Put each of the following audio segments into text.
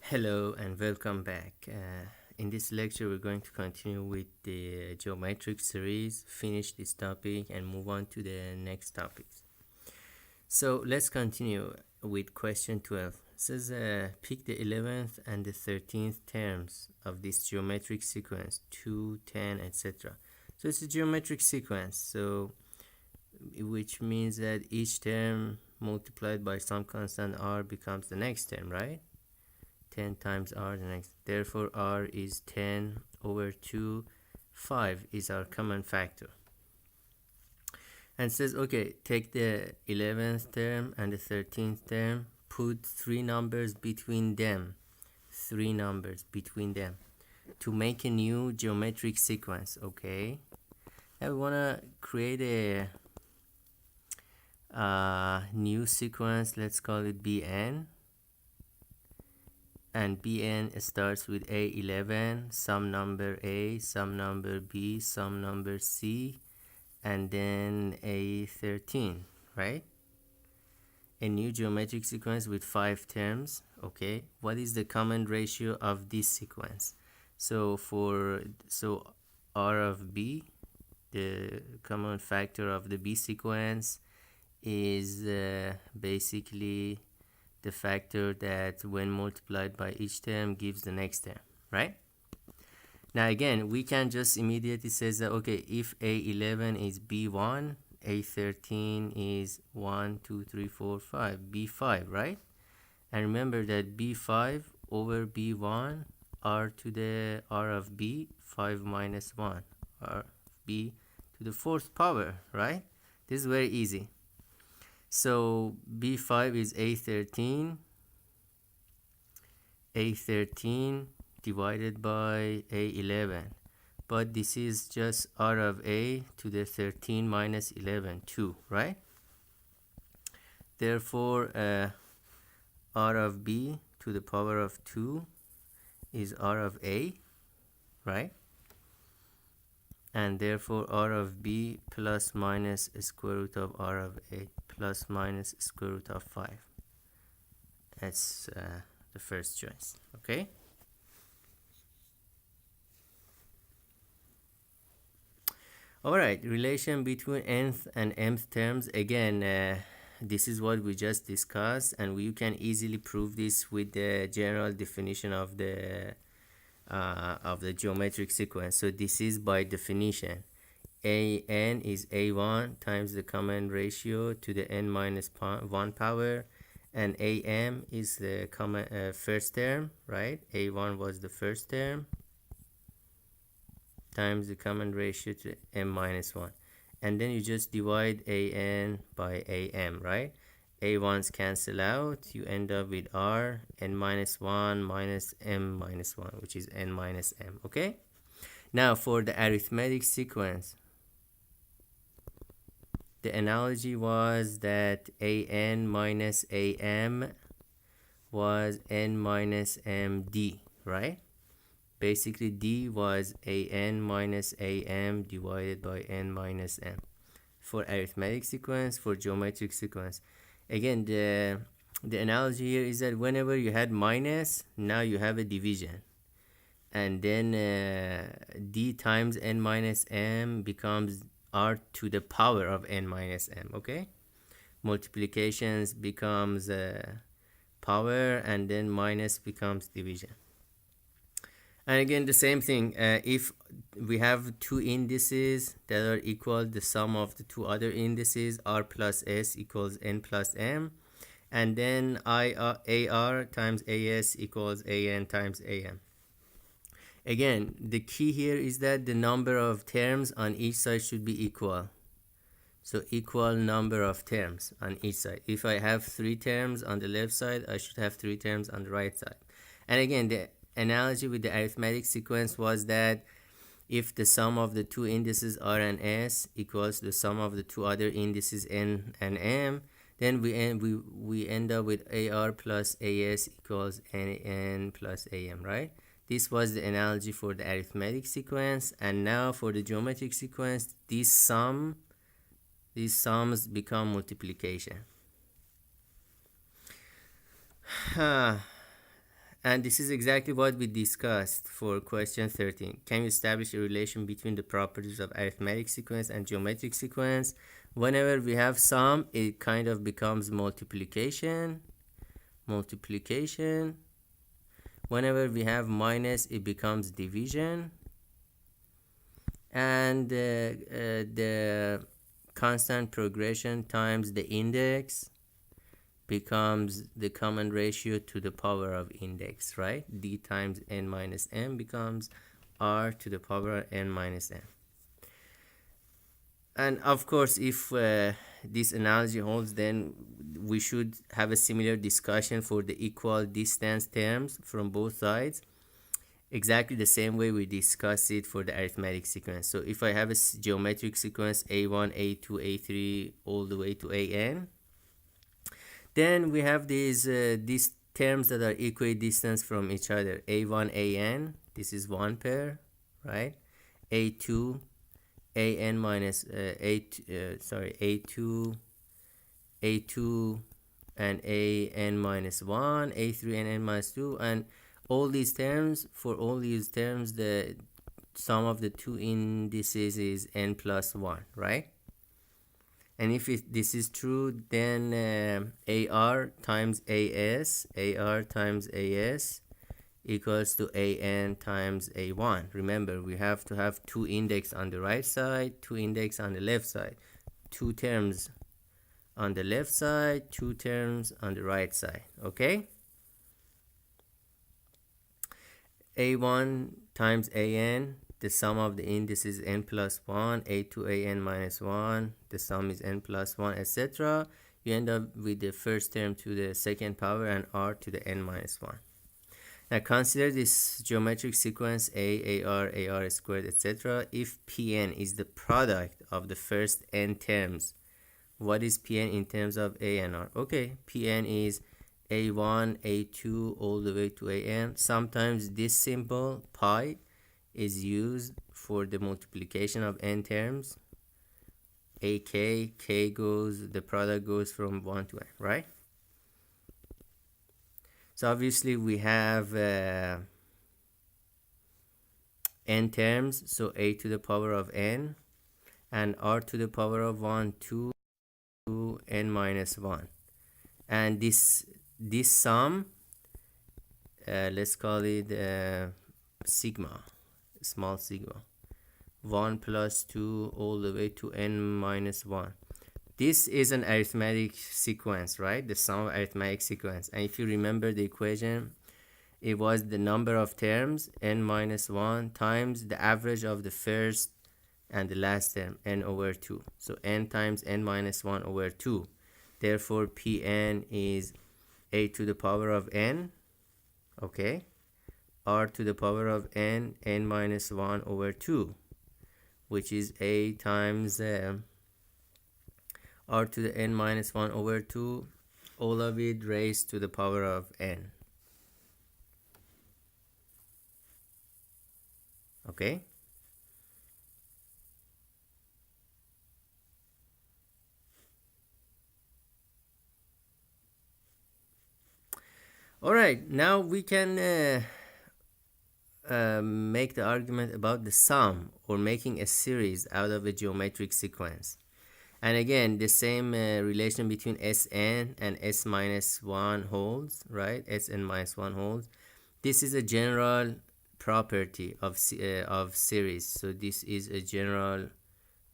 Hello and welcome back. In this lecture, we're going to continue with the geometric series, finish this topic, and move on to the next topics. So let's continue with question 12. It says pick the 11th and the 13th terms of this geometric sequence, 2, 10, etc. So it's a geometric sequence, so which means that each term multiplied by some constant r becomes the next term, right? 10 times r the next. Therefore, r is 10 over 2. 5 is our common factor. And says, okay, take the 11th term and the 13th term, put three numbers between them. Three numbers between them to make a new geometric sequence, okay? And we want to create a new sequence. Let's call it Bn. And Bn starts with A11, some number A, some number B, some number C, and then A13, right? A new geometric sequence with 5 terms, okay? What is the common ratio of this sequence? So R of B, the common factor of the B sequence is basically the factor that when multiplied by each term gives the next term, right? Now again, we can just immediately say that, okay, if A11 is B1, A13 is 1, 2, 3, 4, 5, B5, right? And remember that B5 over B1, R to the R of B, 5 minus 1, R of B to the 4th power, right? This is very easy. So B5 is A13 divided by A11. But this is just R of A to the 13 minus 11, 2, right? Therefore, R of B to the power of 2 is R of A, right? And therefore, R of B plus minus square root of R of A plus minus square root of 5. That's the first choice, okay? Alright, relation between nth and mth terms. Again, this is what we just discussed, and you can easily prove this with the general definition of the geometric sequence. So this is by definition. An is A1 times the common ratio to the n minus 1 power, and Am is the common first term, right? A1 was the first term times the common ratio to m minus 1. And then you just divide An by Am, right? A1's cancel out, you end up with R, n minus 1 minus m minus 1, which is n minus m, okay? Now for the arithmetic sequence, the analogy was that An minus Am was n minus md, right? Basically, D was An minus Am divided by n minus m. For arithmetic sequence, for geometric sequence. Again, the analogy here is that whenever you had minus, now you have a division. And then D times n minus m becomes R to the power of n minus m, okay? Multiplications becomes power, and then minus becomes division. And again, the same thing, if we have two indices that are equal, the sum of the two other indices, r plus s equals n plus m, and then ar times as equals an times am. Again, the key here is that the number of terms on each side should be equal. So equal number of terms on each side. If I have 3 terms on the left side, I should have 3 terms on the right side. And again, the analogy with the arithmetic sequence was that if the sum of the two indices r and s equals the sum of the two other indices n and m, then we end up with ar plus as equals n plus am, right? This was the analogy for the arithmetic sequence. And now for the geometric sequence, these sums become multiplication. And this is exactly what we discussed for question 13. Can you establish a relation between the properties of arithmetic sequence and geometric sequence? Whenever we have sum, it kind of becomes multiplication. Whenever we have minus, it becomes division. And the constant progression times the index becomes the common ratio to the power of index, right? D times n minus m becomes r to the power of n minus m. And of course, if this analogy holds, then we should have a similar discussion for the equal distance terms from both sides, exactly the same way we discuss it for the arithmetic sequence. So if I have a geometric sequence a1, a2, a3 all the way to an, then we have these terms that are equidistant from each other. A1 an, this is one pair, right? A2 an minus a2 and an minus 1, a3 and n minus 2, and all these terms, for all these terms, the sum of the two indices is n plus 1, right? And if this is true, then AR times AS equals to AN times A1. Remember, we have to have two index on the right side, two index on the left side. Two terms on the left side, two terms on the right side, okay? A1 times AN, the sum of the indices n plus 1, a2 an minus 1, the sum is n plus 1, etc. You end up with the first term to the second power and r to the n minus 1. Now consider this geometric sequence a, ar squared, etc. If Pn is the product of the first n terms, what is Pn in terms of a and r? Okay, Pn is a1, a2 all the way to an. Sometimes this symbol pi is used for the multiplication of n terms. Ak, k goes, the product goes from 1 to n, right? So obviously we have n terms, so a to the power of n and r to the power of 1 to n minus 1. And this sum, let's call it sigma, small sigma, 1 plus 2 all the way to n minus 1. This is an arithmetic sequence, right? The sum of arithmetic sequence. And if you remember the equation, it was the number of terms, n minus 1, times the average of the first and the last term, n over 2. So n times n minus 1 over 2. Therefore, Pn is a to the power of n, okay? R to the power of n, n minus 1 over 2, which is a times r to the n minus 1 over 2, all of it raised to the power of n. Okay? All right, now we can make the argument about the sum, or making a series out of a geometric sequence. And again, the same relation between Sn and S minus 1 holds, right? Sn minus 1 holds. This is a general property of series. So this is a general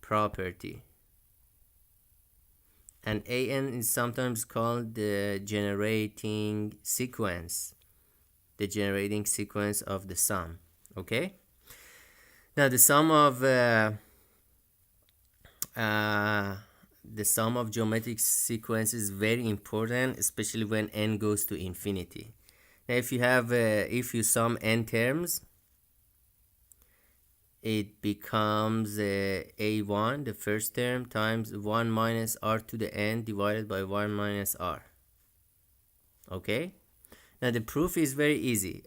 property. And An is sometimes called the generating sequence. The generating sequence of the sum. Okay? Now the sum of geometric sequence is very important, especially when n goes to infinity. Now if you sum n terms, it becomes a1, the first term, times 1 minus r to the n divided by 1 minus r. Okay? Now the proof is very easy.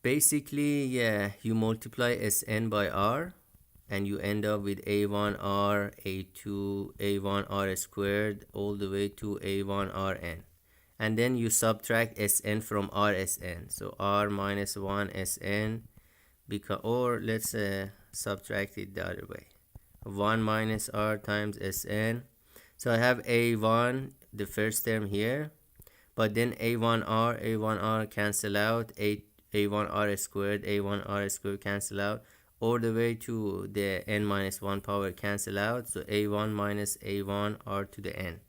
Basically, you multiply Sn by r, and you end up with a1r, a2, a1r squared, all the way to a1rn. and then you subtract Sn from Rsn. So R minus 1 Sn, because, or let's subtract it the other way. 1 minus R times Sn. So I have A1, the first term here, but then A1R cancel out, A1R squared, A1R squared cancel out, all the way to the n minus 1 power cancel out. So A1 minus A1 R to the n.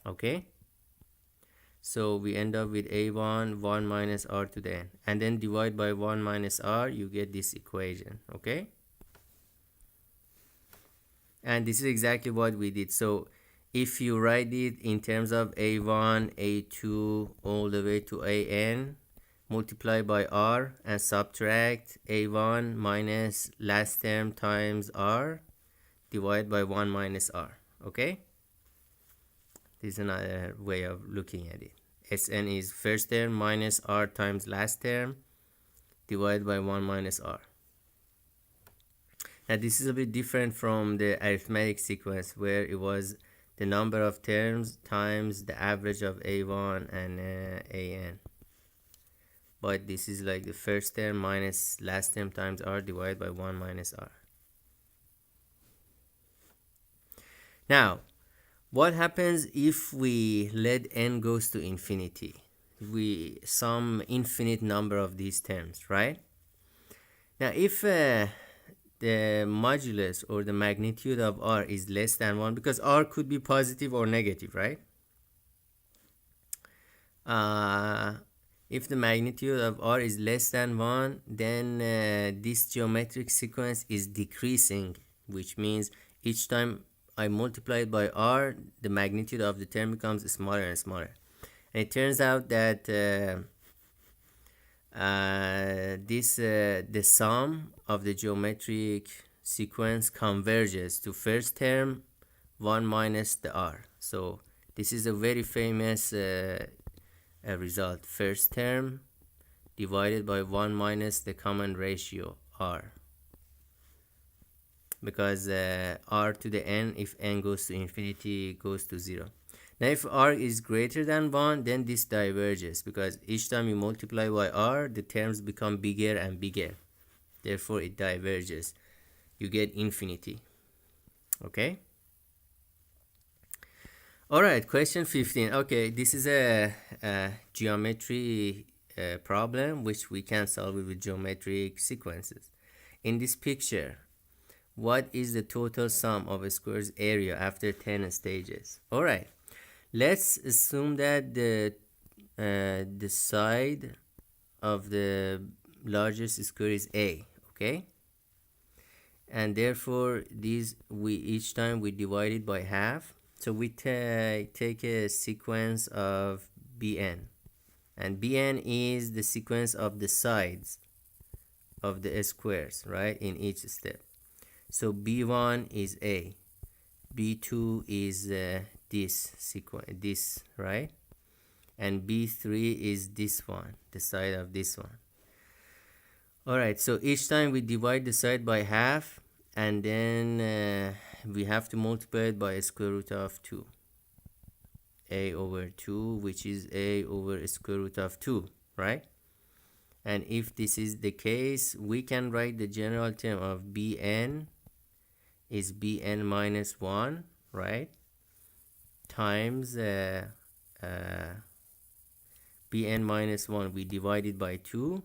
Okay? So we end up with A1, 1 minus R to the n. And then divide by 1 minus R, you get this equation. Okay? And this is exactly what we did. So if you write it in terms of A1, A2, all the way to AN, multiply by R and subtract A1 minus last term times R, divide by 1 minus R. Okay? This is another way of looking at it. Sn is first term minus R times last term, divided by 1 minus R. Now this is a bit different from the arithmetic sequence, where it was the number of terms times the average of A1 and AN. But this is like the first term minus last term times R, divided by 1 minus R. Now, what happens if we let n goes to infinity? We some infinite number of these terms, right? Now, if the modulus or the magnitude of R is less than 1, because R could be positive or negative, right? If the magnitude of R is less than 1, then this geometric sequence is decreasing, which means each time I multiply it by R, the magnitude of the term becomes smaller and smaller. And it turns out that the sum of the geometric sequence converges to first term 1 minus the R. So this is a very famous result. First term divided by 1 minus the common ratio R. Because R to the n, if n goes to infinity, goes to 0. Now if R is greater than 1, then this diverges, because each time you multiply by R, the terms become bigger and bigger. Therefore it diverges. You get infinity. Okay? Alright, question 15. Okay, this is a geometry problem which we can solve with geometric sequences. In this picture, what is the total sum of a square's area after 10 stages? Alright, let's assume that the side of the largest square is A, okay? And therefore each time we divide it by half. So we take a sequence of Bn, and Bn is the sequence of the sides of the squares, right, in each step. So B1 is A, B2 is this sequence, right, and B3 is this one, the side of this one. Alright, so each time we divide the side by half, and then we have to multiply it by a square root of 2, A over 2, which is A over a square root of 2, right? And if this is the case, we can write the general term of Bn is Bn minus 1, right, times Bn minus 1, we divide it by 2,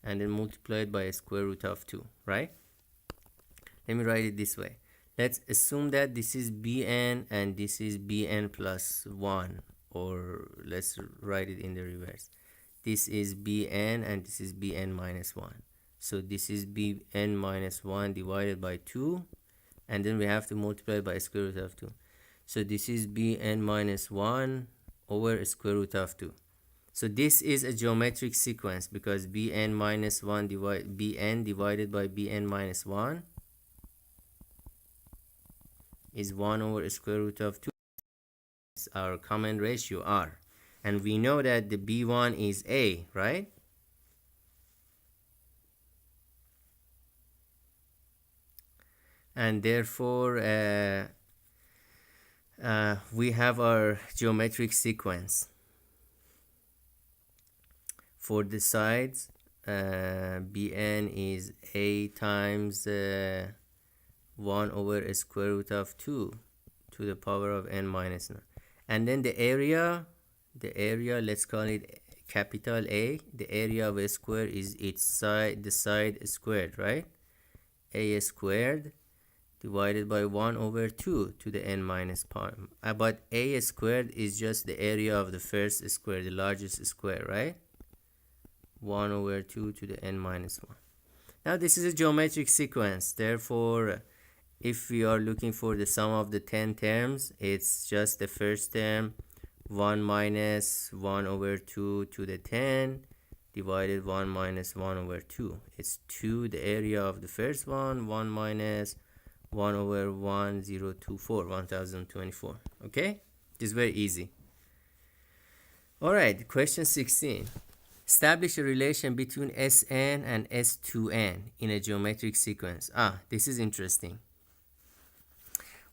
and then multiply it by a square root of 2, right? Let me write it this way. Let's assume that this is Bn and this is Bn plus 1, or let's write it in the reverse. This is Bn and this is Bn minus 1. So this is Bn minus 1 divided by 2, and then we have to multiply by a square root of 2. So this is Bn minus 1 over a square root of 2. So this is a geometric sequence, because Bn minus 1 Bn divided by Bn minus 1 is 1 over a square root of 2. It's our common ratio R. And we know that the B1 is A, right? And therefore We have our geometric sequence. For the sides, bn is a times 1 over square root of 2 to the power of n minus 9. And then the area, let's call it capital A. The area of a square is its side, the side squared, right? A squared divided by 1 over 2 to the n minus pi. But a squared is just the area of the first square, the largest square, right? 1 over 2 to the n minus 1. Now this is a geometric sequence. Therefore, if we are looking for the sum of the 10 terms, it's just the first term, 1 minus 1 over 2 to the 10 divided 1 minus 1 over 2. It's 2, the area of the first one, 1 minus 1 over 1024, 1024. Okay? This is very easy. Alright, question 16. Establish a relation between Sn and S2n in a geometric sequence. This is interesting.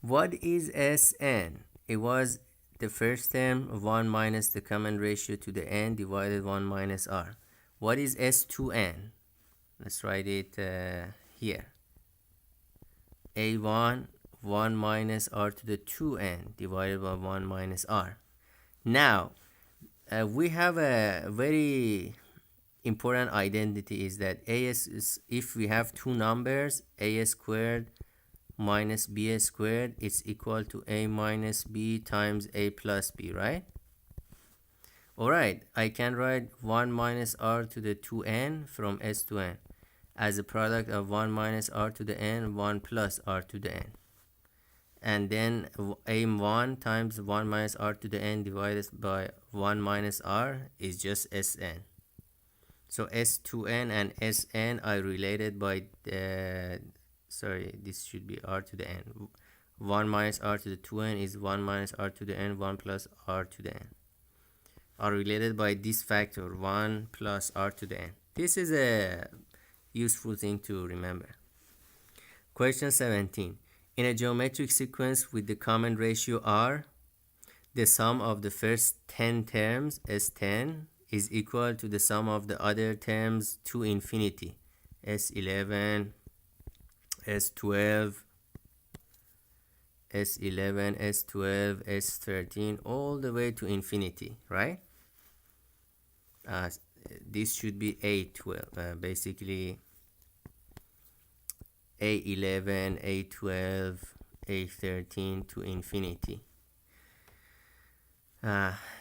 What is Sn? It was the first term, 1 minus the common ratio to the n divided 1 minus r. What is S2n? Let's write it here. A1, 1 minus r to the 2n divided by 1 minus r. Now, we have a very important identity, is that as is, if we have two numbers, a squared minus b squared, it's equal to a minus b times a plus b, right? Alright, I can write 1 minus r to the 2n from s to n as a product of 1 minus r to the n, 1 plus r to the n. And then a1 times 1 minus r to the n divided by 1 minus r is just Sn. So S2n and Sn are related by the, sorry, this should be r to the n. 1 minus r to the 2n is 1 minus r to the n, 1 plus r to the n. Are related by this factor, 1 plus r to the n. This is a useful thing to remember. Question 17. In a geometric sequence with the common ratio r, the sum of the first 10 terms, S10, is equal to the sum of the other terms to infinity, S11, S12, S11, S12, S13, all the way to infinity, right? This should be A12, basically A11, A12, A13 to infinity.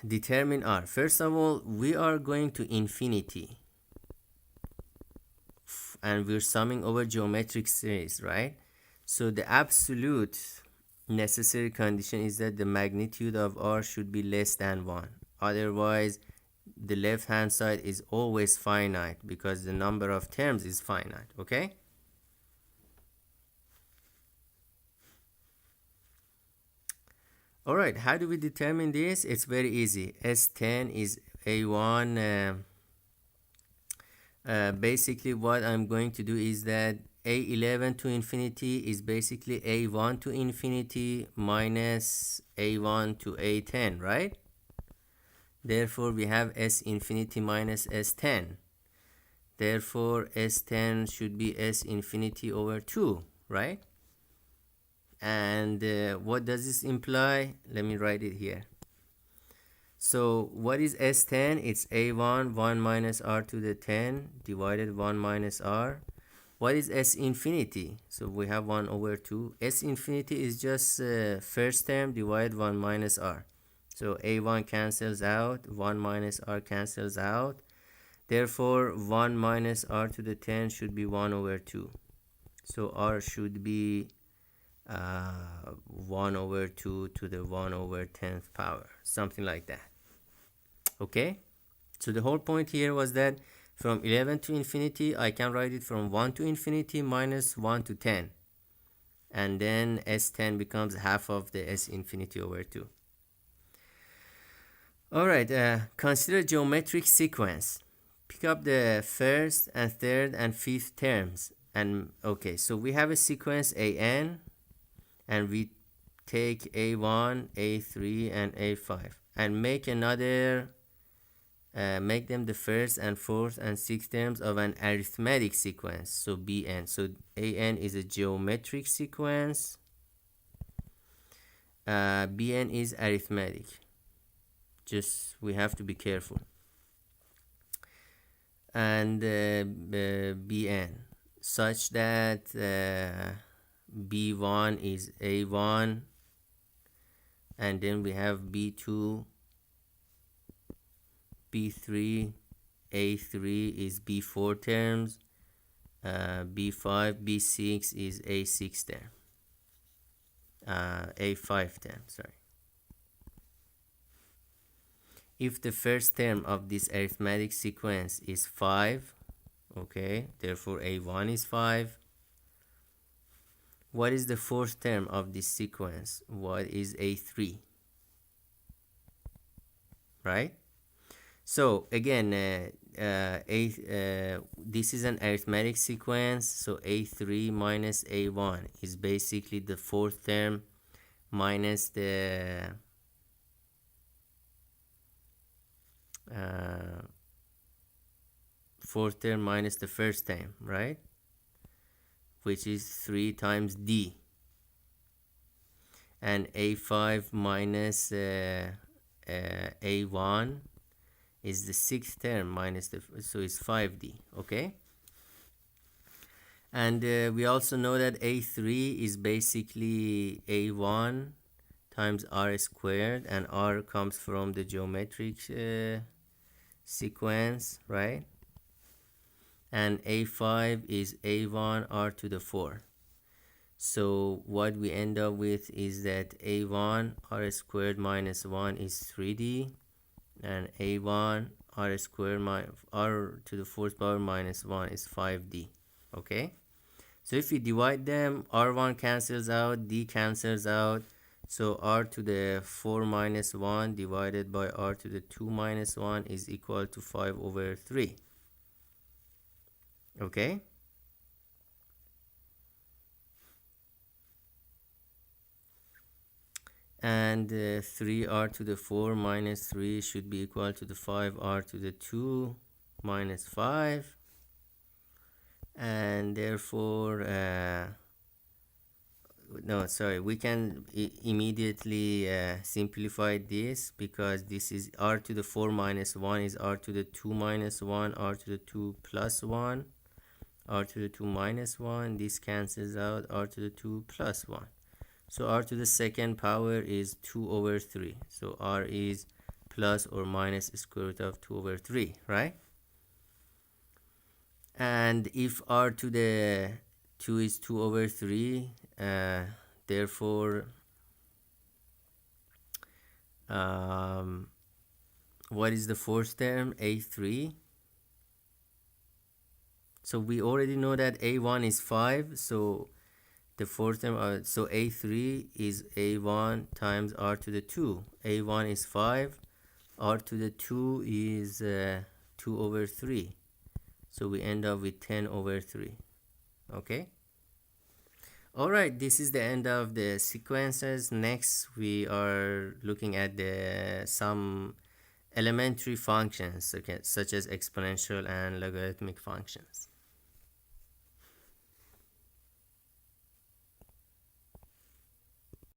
Determine R. First of all, we are going to infinity and we're summing over geometric series, right? So the absolute necessary condition is that the magnitude of R should be less than 1. Otherwise, the left hand side is always finite because the number of terms is finite, okay? Alright, how do we determine this? It's very easy. S10 is A1. Basically what I'm going to do is that A11 to infinity is basically A1 to infinity minus A1 to A10, right? Therefore, we have S infinity minus S10. Therefore, S10 should be S infinity over 2, right? And what does this imply? Let me write it here. So what is S10? It's A1, 1 minus R to the 10 divided 1 minus R. What is S infinity? So we have 1 over 2. S infinity is just first term divided 1 minus R. So A1 cancels out, 1 minus R cancels out. Therefore, 1 minus R to the 10 should be 1 over 2. So R should be 1 over 2 to the 1 over 10th power, something like that. Okay, so the whole point here was that from 11 to infinity, I can write it from 1 to infinity minus 1 to 10. And then S10 becomes half of the S infinity over 2. Alright, consider geometric sequence. Pick up the first and third and fifth terms. And okay, so we have a sequence AN, and we take a1, a3, and a5 and make another make them the first and fourth and sixth terms of an arithmetic sequence. So Bn. So An is a geometric sequence. Bn is arithmetic. Just we have to be careful. And Bn such that B1 is A1, and then we have B2, B3, A3 is B4 terms, B5, B6 is A6 term, A5 term, sorry. If the first term of this arithmetic sequence is 5, okay, therefore A1 is 5. What is the fourth term of this sequence? What is A3? Right? So again, this is an arithmetic sequence, so A3 minus A1 is basically the fourth term minus the fourth term minus the first term, right? Which is 3 times D. And A5 minus A1 is the sixth term minus the, so it's 5D, okay? And we also know that A3 is basically A1 times R squared, and R comes from the geometric sequence, right? And A5 is A1 R to the 4. So what we end up with is that A1 R squared minus 1 is 3D, and A1 R squared minus R to the 4th power minus 1 is 5D, okay? So if we divide them, R1 cancels out, D cancels out, so R to the 4 minus 1 divided by R to the 2 minus 1 is equal to 5 over 3. Okay? And 3R to the 4 minus 3 should be equal to the 5R to the 2 minus 5. And therefore, no, sorry, we can immediately simplify this, because this is R to the 4 minus 1 is R to the 2 minus 1, R to the 2 plus 1, R to the 2 minus 1, this cancels out, R to the 2 plus 1. So R to the second power is 2 over 3. So R is plus or minus square root of 2 over 3, right? And if R to the 2 is 2 over 3, therefore, what is the fourth term? A3. So we already know that A1 is 5, so the fourth term, so A3 is A1 times R to the 2. A1 is 5, R to the 2 is 2 over 3. So we end up with 10 over 3. Okay? Alright, this is the end of the sequences. Next, we are looking at some elementary functions, okay, such as exponential and logarithmic functions.